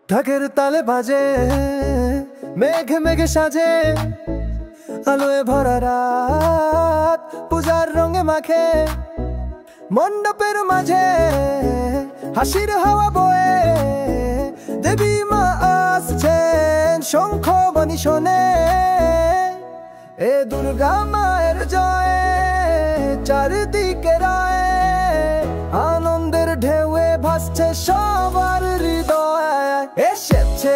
ঢাকের তালে বাজে, মেঘে মেঘে সাজে, আলোয় ভরা রাত পূজার রঙে মাখে। মণ্ডপের মাঝে হাসির হাওয়া বয়ে, দেবী মা আসছেন শঙ্খ বাণী শোনে। এ দুর্গা মায়ের জয়ে চারিদিকে রায়, আনন্দের ঢেউয়ে ভাসছে সবার হৃদয়। এসেছে